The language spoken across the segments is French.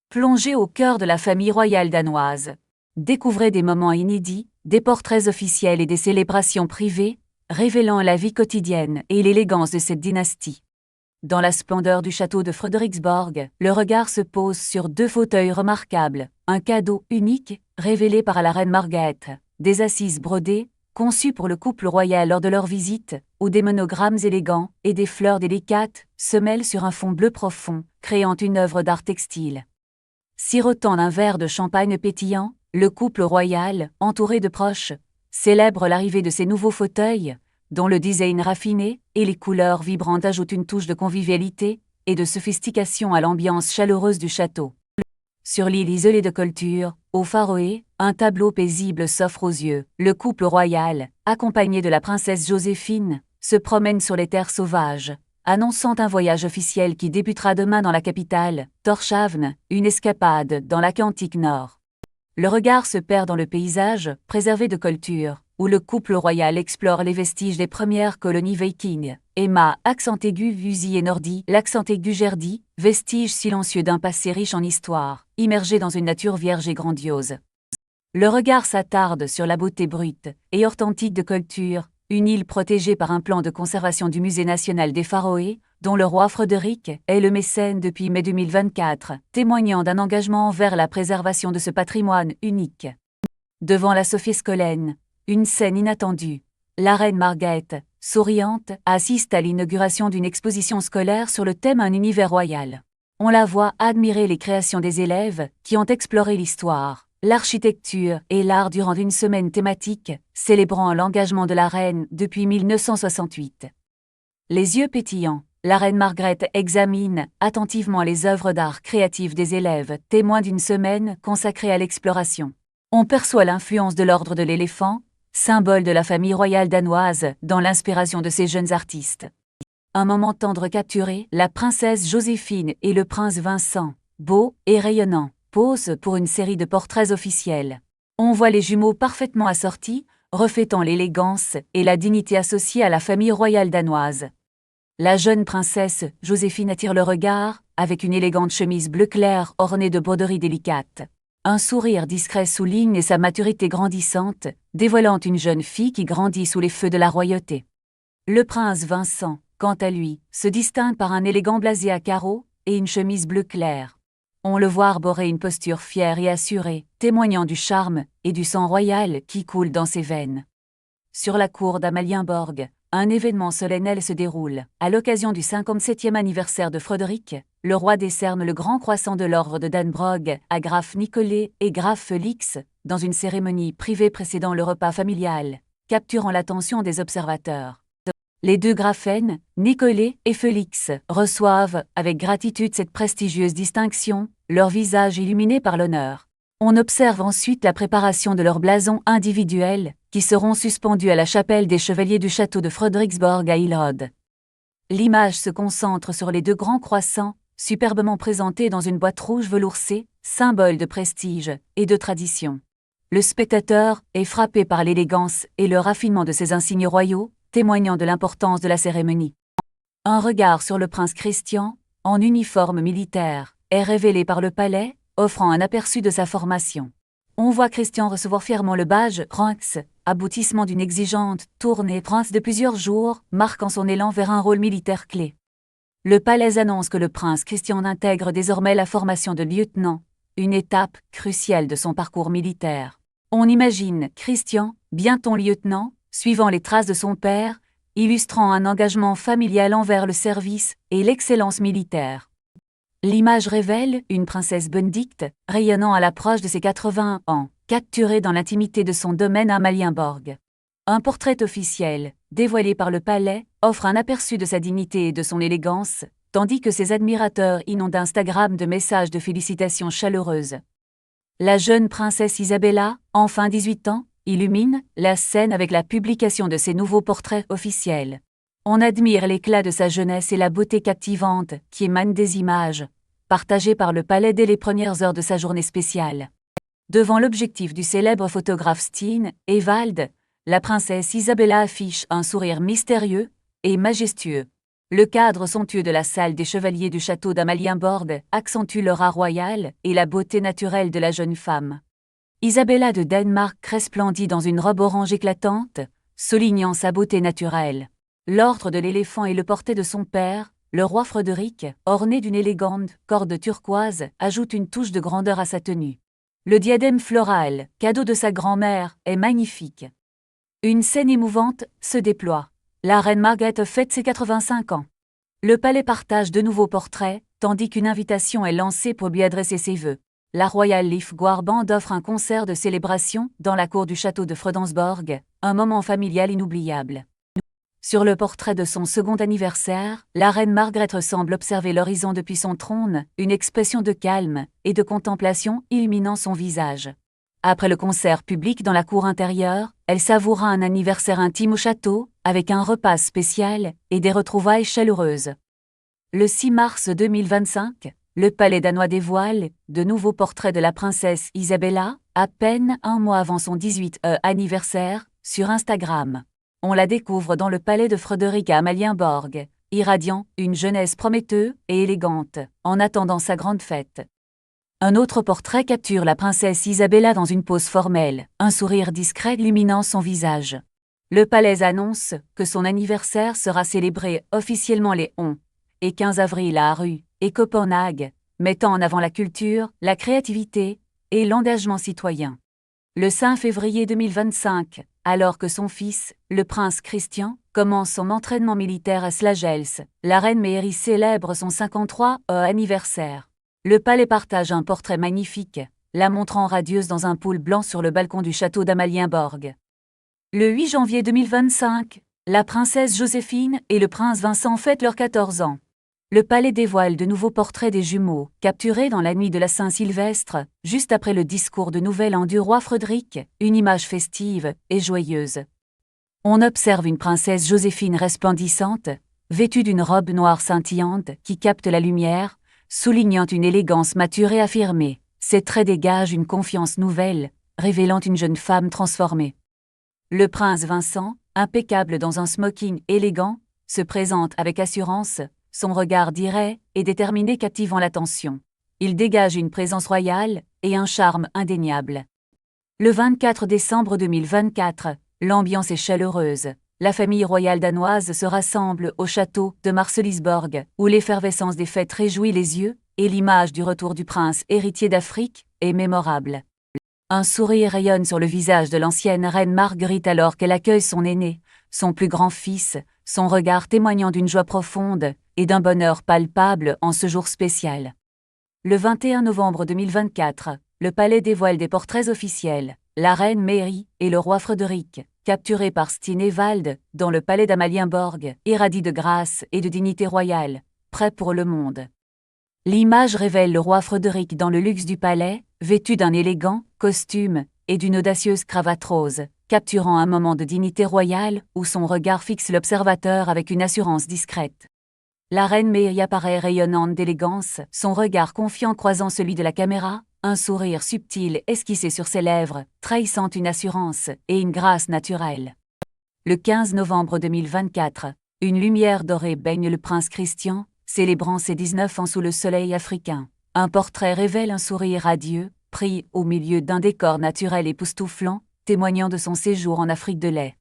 Plongez au cœur de la famille royale danoise. Découvrez des moments inédits, des portraits officiels et des célébrations privées, révélant la vie quotidienne et l'élégance de cette dynastie. Dans la splendeur du château de Frederiksborg, le regard se pose sur deux fauteuils remarquables, un cadeau unique, révélé par la reine Margrethe, des assises brodées, conçues pour le couple royal lors de leur visite, où des monogrammes élégants et des fleurs délicates se mêlent sur un fond bleu profond, créant une œuvre d'art textile. Sirotant d'un verre de champagne pétillant, le couple royal, entouré de proches, célèbre l'arrivée de ces nouveaux fauteuils, dont le design raffiné et les couleurs vibrantes ajoutent une touche de convivialité et de sophistication à l'ambiance chaleureuse du château. Sur l'île isolée de Koltur, aux Faroé, un tableau paisible s'offre aux yeux. Le couple royal, accompagné de la princesse Joséphine, se promène sur les terres sauvages, annonçant un voyage officiel qui débutera demain dans la capitale, Tórshavn, une escapade dans l'Atlantique Nord. Le regard se perd dans le paysage, préservé de Koltur, où le couple royal explore les vestiges des premières colonies vikings. Emma, accent aigu Vusi et Nordi, l'accent aigu Gerdi, vestige silencieux d'un passé riche en histoire, immergé dans une nature vierge et grandiose. Le regard s'attarde sur la beauté brute et authentique de Koltur, une île protégée par un plan de conservation du Musée national des Faroé, dont le roi Frédéric est le mécène depuis mai 2024, témoignant d'un engagement envers la préservation de ce patrimoine unique. Devant la Sophieskollen, une scène inattendue. La reine Margrethe, souriante, assiste à l'inauguration d'une exposition scolaire sur le thème Un univers royal. On la voit admirer les créations des élèves qui ont exploré l'histoire, l'architecture et l'art durant une semaine thématique, célébrant l'engagement de la reine depuis 1968. Les yeux pétillants, la reine Margrethe examine attentivement les œuvres d'art créatives des élèves, témoins d'une semaine consacrée à l'exploration. On perçoit l'influence de l'ordre de l'éléphant, symbole de la famille royale danoise, dans l'inspiration de ces jeunes artistes. Un moment tendre capturé, la princesse Joséphine et le prince Vincent, beaux et rayonnants, posent pour une série de portraits officiels. On voit les jumeaux parfaitement assortis, reflétant l'élégance et la dignité associée à la famille royale danoise. La jeune princesse Joséphine attire le regard, avec une élégante chemise bleu clair ornée de broderies délicates. Un sourire discret souligne sa maturité grandissante, dévoilant une jeune fille qui grandit sous les feux de la royauté. Le prince Vincent, quant à lui, se distingue par un élégant blasé à carreaux et une chemise bleu clair. On le voit arborer une posture fière et assurée, témoignant du charme et du sang royal qui coule dans ses veines. Sur la cour d'Amalienborg, un événement solennel se déroule. À l'occasion du 57e anniversaire de Frédéric, le roi décerne le grand croissant de l'ordre de Dannebrog à Graf Nicolai et Graf Félix, dans une cérémonie privée précédant le repas familial, capturant l'attention des observateurs. Les deux Grafen, Nicolai et Félix, reçoivent avec gratitude cette prestigieuse distinction, leur visage illuminé par l'honneur. On observe ensuite la préparation de leurs blasons individuels, qui seront suspendus à la chapelle des chevaliers du château de Frederiksborg à Hillerød. L'image se concentre sur les deux grands croissants, superbement présentés dans une boîte rouge veloursée, symbole de prestige et de tradition. Le spectateur est frappé par l'élégance et le raffinement de ces insignes royaux, témoignant de l'importance de la cérémonie. Un regard sur le prince Christian, en uniforme militaire, est révélé par le palais, offrant un aperçu de sa formation. On voit Christian recevoir fièrement le badge Prince, aboutissement d'une exigeante tournée prince de plusieurs jours, marquant son élan vers un rôle militaire clé. Le palais annonce que le prince Christian intègre désormais la formation de lieutenant, une étape cruciale de son parcours militaire. On imagine Christian, bientôt lieutenant, suivant les traces de son père, illustrant un engagement familial envers le service et l'excellence militaire. L'image révèle une princesse Benedicte, rayonnant à l'approche de ses 80 ans, capturée dans l'intimité de son domaine à Amalienborg. Un portrait officiel, dévoilé par le palais, offre un aperçu de sa dignité et de son élégance, tandis que ses admirateurs inondent Instagram de messages de félicitations chaleureuses. La jeune princesse Isabella, enfin 18 ans, illumine la scène avec la publication de ses nouveaux portraits officiels. On admire l'éclat de sa jeunesse et la beauté captivante qui émane des images, partagées par le palais dès les premières heures de sa journée spéciale. Devant l'objectif du célèbre photographe Steen Ewald, la princesse Isabella affiche un sourire mystérieux et majestueux. Le cadre somptueux de la salle des chevaliers du château d'Amalienborg accentue l'aura royale et la beauté naturelle de la jeune femme. Isabella de Danemark resplendit dans une robe orange éclatante, soulignant sa beauté naturelle. L'ordre de l'éléphant et le portrait de son père, le roi Frédéric, orné d'une élégante corde turquoise, ajoute une touche de grandeur à sa tenue. Le diadème floral, cadeau de sa grand-mère, est magnifique. Une scène émouvante se déploie. La reine Margrethe fête ses 85 ans. Le palais partage de nouveaux portraits, tandis qu'une invitation est lancée pour lui adresser ses vœux. La Royal Leaf Choir Band offre un concert de célébration dans la cour du château de Fredensborg, un moment familial inoubliable. Sur le portrait de son second anniversaire, la reine Margrethe semble observer l'horizon depuis son trône, une expression de calme et de contemplation illuminant son visage. Après le concert public dans la cour intérieure, elle savoura un anniversaire intime au château, avec un repas spécial et des retrouvailles chaleureuses. Le 6 mars 2025, le palais danois dévoile de nouveaux portraits de la princesse Isabella, à peine un mois avant son 18e anniversaire, sur Instagram. On la découvre dans le palais de Frédéric à Amalienborg, irradiant une jeunesse prometteuse et élégante, en attendant sa grande fête. Un autre portrait capture la princesse Isabella dans une pose formelle, un sourire discret illuminant son visage. Le palais annonce que son anniversaire sera célébré officiellement les 11 et 15 avril à Aarhus et Copenhague, mettant en avant la culture, la créativité et l'engagement citoyen. Le 5 février 2025, alors que son fils, le prince Christian, commence son entraînement militaire à Slagelse, la reine Mary célèbre son 53e anniversaire. Le palais partage un portrait magnifique, la montrant radieuse dans un pool blanc sur le balcon du château d'Amalienborg. Le 8 janvier 2025, la princesse Joséphine et le prince Vincent fêtent leurs 14 ans. Le palais dévoile de nouveaux portraits des jumeaux, capturés dans la nuit de la Saint-Sylvestre, juste après le discours de Nouvel An du roi Frédéric, une image festive et joyeuse. On observe une princesse Joséphine resplendissante, vêtue d'une robe noire scintillante qui capte la lumière, soulignant une élégance mature et affirmée. Ses traits dégagent une confiance nouvelle, révélant une jeune femme transformée. Le prince Vincent, impeccable dans un smoking élégant, se présente avec assurance, son regard direct et déterminé captivant l'attention. Il dégage une présence royale et un charme indéniable. Le 24 décembre 2024, l'ambiance est chaleureuse. La famille royale danoise se rassemble au château de Marselisborg, où l'effervescence des fêtes réjouit les yeux, et l'image du retour du prince héritier d'Afrique est mémorable. Un sourire rayonne sur le visage de l'ancienne reine Marguerite alors qu'elle accueille son aîné, son plus grand fils, son regard témoignant d'une joie profonde et d'un bonheur palpable en ce jour spécial. Le 21 novembre 2024, le palais dévoile des portraits officiels, la reine Mary et le roi Frédéric, capturés par Stinevald dans le palais d'Amalienborg, irradient de grâce et de dignité royale, prêts pour le monde. L'image révèle le roi Frédéric dans le luxe du palais, vêtu d'un élégant costume et d'une audacieuse cravate rose, capturant un moment de dignité royale où son regard fixe l'observateur avec une assurance discrète. La reine Mary apparaît rayonnante d'élégance, son regard confiant croisant celui de la caméra, un sourire subtil esquissé sur ses lèvres, trahissant une assurance et une grâce naturelle. Le 15 novembre 2024, une lumière dorée baigne le prince Christian, célébrant ses 19 ans sous le soleil africain. Un portrait révèle un sourire radieux, pris au milieu d'un décor naturel époustouflant, témoignant de son séjour en Afrique de l'Est.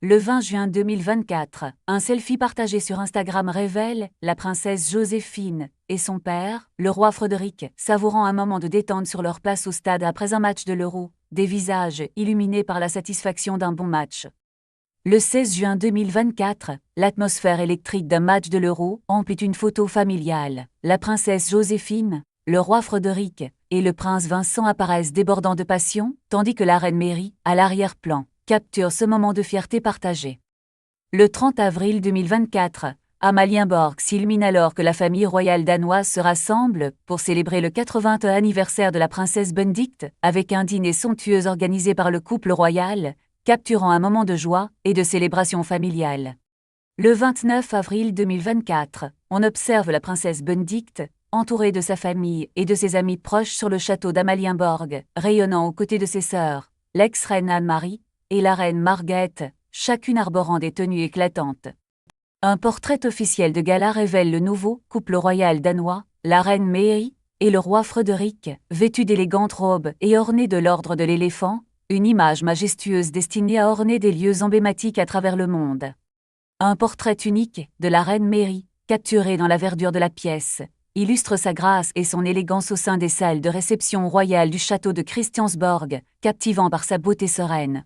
Le 20 juin 2024, un selfie partagé sur Instagram révèle la princesse Joséphine et son père, le roi Frédéric, savourant un moment de détente sur leur place au stade après un match de l'Euro, des visages illuminés par la satisfaction d'un bon match. Le 16 juin 2024, l'atmosphère électrique d'un match de l'Euro emplit une photo familiale. La princesse Joséphine, le roi Frédéric et le prince Vincent apparaissent débordants de passion, tandis que la reine Mary, à l'arrière-plan, capture ce moment de fierté partagée. Le 30 avril 2024, Amalienborg s'illumine alors que la famille royale danoise se rassemble pour célébrer le 80e anniversaire de la princesse Benedict, avec un dîner somptueux organisé par le couple royal, capturant un moment de joie et de célébration familiale. Le 29 avril 2024, on observe la princesse Benedict, entourée de sa famille et de ses amis proches sur le château d'Amalienborg, rayonnant aux côtés de ses sœurs, l'ex-reine Anne-Marie et la reine Margrethe, chacune arborant des tenues éclatantes. Un portrait officiel de gala révèle le nouveau couple royal danois, la reine Mary et le roi Frédéric, vêtus d'élégantes robes et ornés de l'ordre de l'éléphant, une image majestueuse destinée à orner des lieux emblématiques à travers le monde. Un portrait unique de la reine Mary, capturé dans la verdure de la pièce, illustre sa grâce et son élégance au sein des salles de réception royales du château de Christiansborg, captivant par sa beauté sereine.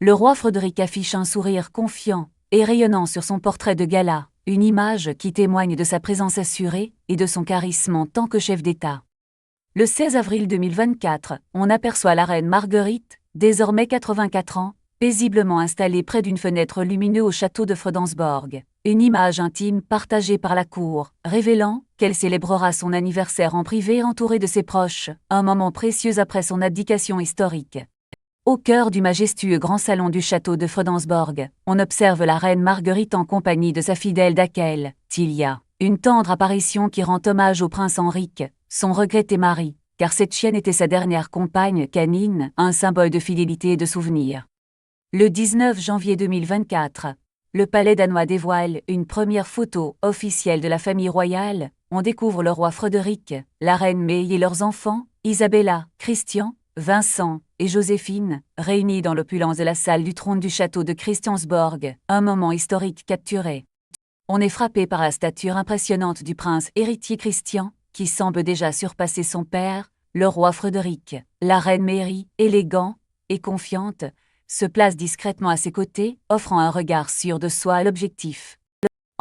Le roi Frédéric affiche un sourire confiant et rayonnant sur son portrait de gala, une image qui témoigne de sa présence assurée et de son charisme en tant que chef d'État. Le 16 avril 2024, on aperçoit la reine Marguerite, désormais 84 ans, paisiblement installée près d'une fenêtre lumineuse au château de Fredensborg, une image intime partagée par la cour, révélant qu'elle célébrera son anniversaire en privé entourée de ses proches, un moment précieux après son abdication historique. Au cœur du majestueux grand salon du château de Fredensborg, on observe la reine Marguerite en compagnie de sa fidèle Dakel, Tilia, une tendre apparition qui rend hommage au prince Henrik, son regretté mari, car cette chienne était sa dernière compagne canine, un symbole de fidélité et de souvenir. Le 19 janvier 2024, le palais danois dévoile une première photo officielle de la famille royale. On découvre le roi Frédéric, la reine May et leurs enfants, Isabella, Christian, Vincent et Joséphine, réunis dans l'opulence de la salle du trône du château de Christiansborg, un moment historique capturé. On est frappé par la stature impressionnante du prince héritier Christian, qui semble déjà surpasser son père, le roi Frédéric. La reine Mary, élégante et confiante, se place discrètement à ses côtés, offrant un regard sûr de soi à l'objectif.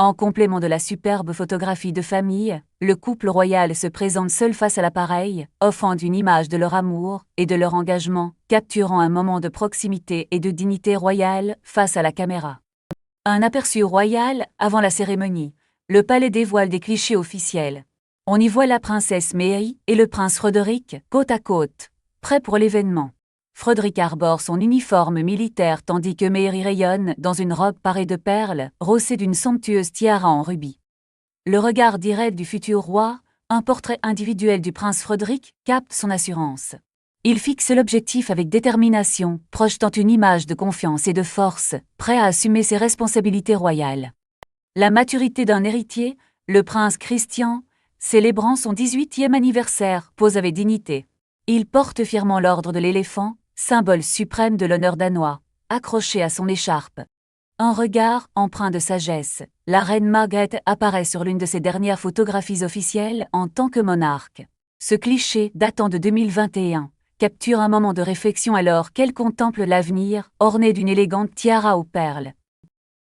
En complément de la superbe photographie de famille, le couple royal se présente seul face à l'appareil, offrant une image de leur amour et de leur engagement, capturant un moment de proximité et de dignité royale face à la caméra. Un aperçu royal avant la cérémonie. Le palais dévoile des clichés officiels. On y voit la princesse Mary et le prince Frédéric, côte à côte, prêts pour l'événement. Frédéric arbore son uniforme militaire tandis que Mary rayonne dans une robe parée de perles, rehaussée d'une somptueuse tiara en rubis. Le regard direct du futur roi, un portrait individuel du prince Frédéric, capte son assurance. Il fixe l'objectif avec détermination, projetant une image de confiance et de force, prêt à assumer ses responsabilités royales. La maturité d'un héritier, le prince Christian, célébrant son 18e anniversaire, pose avec dignité. Il porte fièrement l'ordre de l'éléphant, symbole suprême de l'honneur danois, accroché à son écharpe. Un regard empreint de sagesse, la reine Margrethe apparaît sur l'une de ses dernières photographies officielles en tant que monarque. Ce cliché, datant de 2021, capture un moment de réflexion alors qu'elle contemple l'avenir, ornée d'une élégante tiara aux perles.